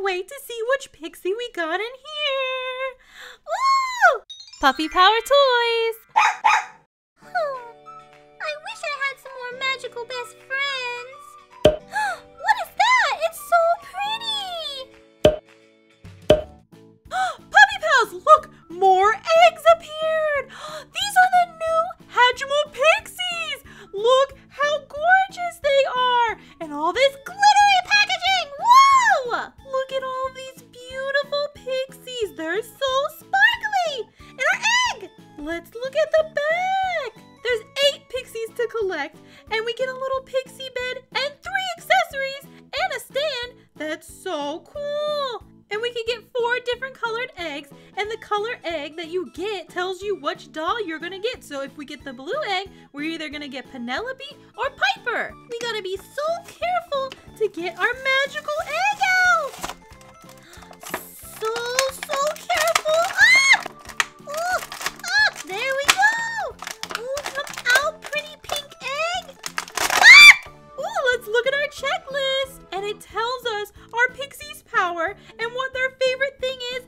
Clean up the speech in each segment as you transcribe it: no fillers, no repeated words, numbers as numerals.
cannot wait to see which pixie we got in here. Woo! Puppy Power Toys! I wish I had some more magical best friends. What is that? It's so pretty! Puppy Pals, look! More eggs appeared! These are the new Hatchimal Pixies! Look how gorgeous they are! And all this glittery packaging! Whoa! Look at all these beautiful pixies! They're so sparkly! And our egg! Let's look at the back! There's 8 pixies to collect, and we get a little pixie bed and 3 accessories and a stand. That's so cool! And we can get 4 different colored eggs, and the color egg that you get tells you which doll you're gonna get. So if we get the blue egg, we're either gonna get Penelope or Piper. We gotta be so careful to get our magical egg out. So careful. Ah! Ooh, ah! There we go. Ooh, come out, pretty pink egg. Ah! Ooh, let's look at our checklist. And it tells us our pixie's power and what their favorite thing is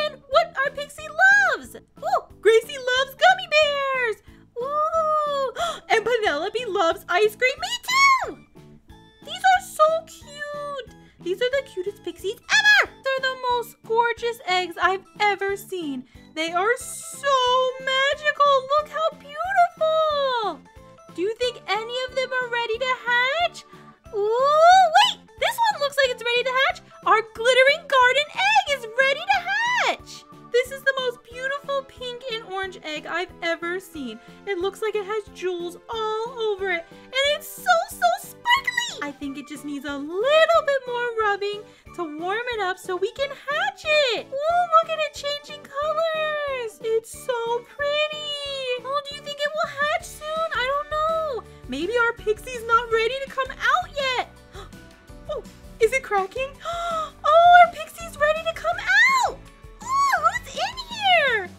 and what our pixie loves. Ooh, Gracie loves gummy bears. Ooh, and Penelope loves ice cream. Me too. These are so cute. These are the cutest pixies ever. They're the most gorgeous eggs I've ever seen. They are so magical. Look how beautiful. Do you think any of them are ready to hatch? Ooh, wait! This one looks like it's ready to hatch. Our glittering garden egg is ready to hatch. This is the most beautiful pink and orange egg I've ever seen. It looks like it has jewels all over it. And it's so sparkly. I think it just needs a little bit more rubbing to warm it up so we can hatch it. Ooh, look at it changing colors. It's so pretty. Oh, do you think it will hatch soon? I don't know. Maybe our pixie's not ready to come out yet. Oh, is it cracking? Oh, our pixie's ready to come out. Oh, who's in here?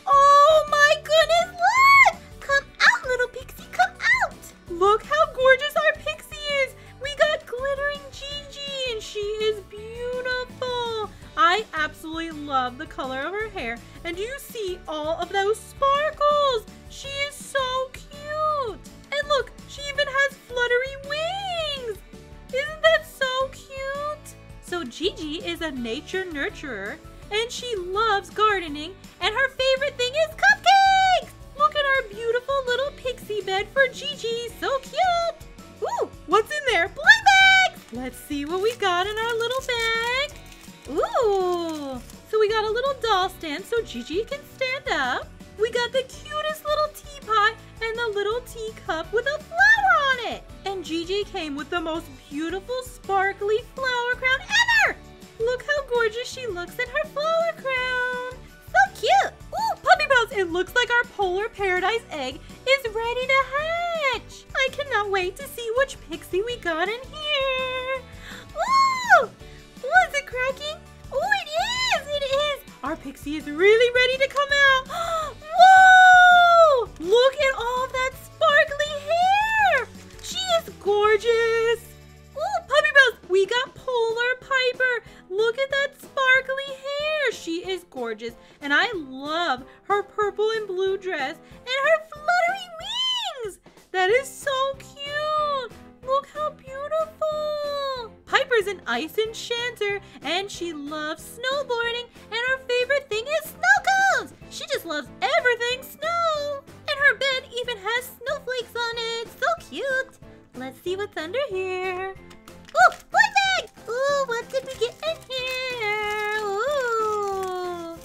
Oh my goodness, look. Come out, little pixie, come out. Look how gorgeous our pixie is. We got glittering Gigi and she is beautiful. I absolutely love the color of her hair. And do you see all of those sparkles? She is so cute. And look, she even has fluttery wings. Isn't that so cute? So Gigi is a nature nurturer and she loves gardening and her favorite thing is cupcakes. Look at our beautiful little pixie bed for Gigi. So cute. Ooh, what's in there? Blind bags. Let's see what we got in our little bag. Ooh, so we got a little doll stand so Gigi can stand up. We got the cutest little teapot and the little teacup with a flower on it. And Gigi came with the most beautiful sparkly flower crown ever. Look how gorgeous she looks in her flower crown. So cute. Ooh, Puppy Pals, it looks like our polar paradise egg is ready to hatch. I cannot wait to see which pixie we got in here. Ooh, is it cracking? Oh, it is. It is. Our pixie is really ready to come out. Whoa! Look at all that sparkly hair. She is gorgeous. Ooh, Puppy Pals, we got Polar Piper. Look at that sparkly hair. She is gorgeous. And I love her purple and blue dress and her fluttery wings. That is so cute. Look how beautiful. Piper's an ice enchanter and she loves snowboarding and her favorite thing is snow cones. She just loves everything snow. And her bed even has snowflakes on it. So cute. Let's see what's under here. Ooh, blind bag. Ooh, what did we get in here? Ooh.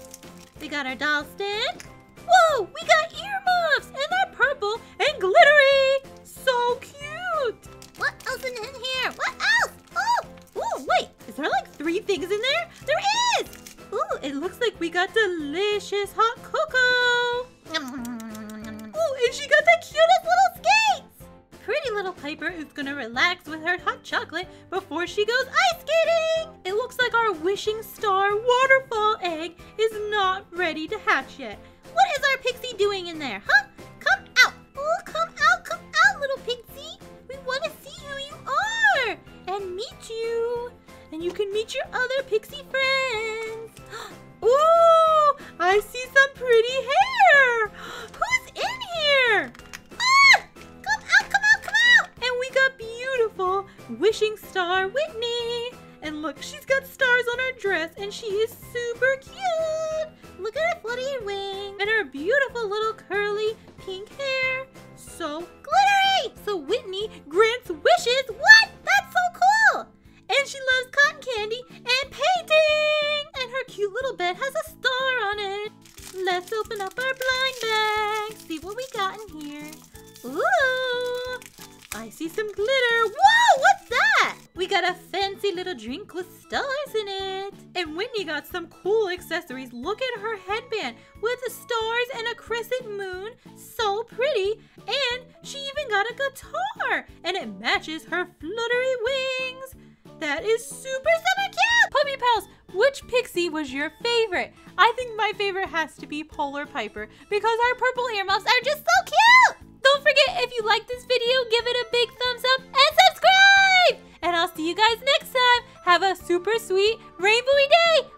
We got our doll stand. Whoa, we got earmuffs and they're purple and glittery. So cute. What else is in here? What else? Oh, ooh, wait. Is there like 3 things in there? There is. Ooh, it looks like we got delicious hot cocoa. Ooh, and she got the cutest little skates. Pretty little Piper is gonna relax with her hot chocolate before she goes ice skating. It looks like our wishing star waterfall egg is not ready to hatch yet. What is our pixie doing in there, huh? Come out. Oh, come out, little pixie. We want to see who you are and meet you. and you can meet your other pixie friends. Ooh, I see some pretty hair. Who's in here? Ah! Come out, come out, come out! And we got beautiful wishing star Whitney. And look, she's got stars on her dress and she is super cute. Look at her fluttery wing. And her beautiful little curly pink hair. So Glittery! So Whitney grants wishes. What? That's so cool! And she loves cotton candy and painting. And her cute little bed has a star on it. Let's open up our blind bag. See what we got in here. Ooh! I see some glitter. Whoa! What's that? We got a fancy little drink with stars in it. And Whitney got some cool accessories. Look at her headband with the stars and a crescent moon. So pretty. And she even got a guitar. And it matches her fluttery wings. That is super cute! Puppy Pals, which pixie was your favorite? I think my favorite has to be Polar Piper because our purple earmuffs are just so cute! Don't forget, if you like this video, give it a big thumbs up and subscribe! And I'll see you guys next time. Have a super sweet rainbowy day!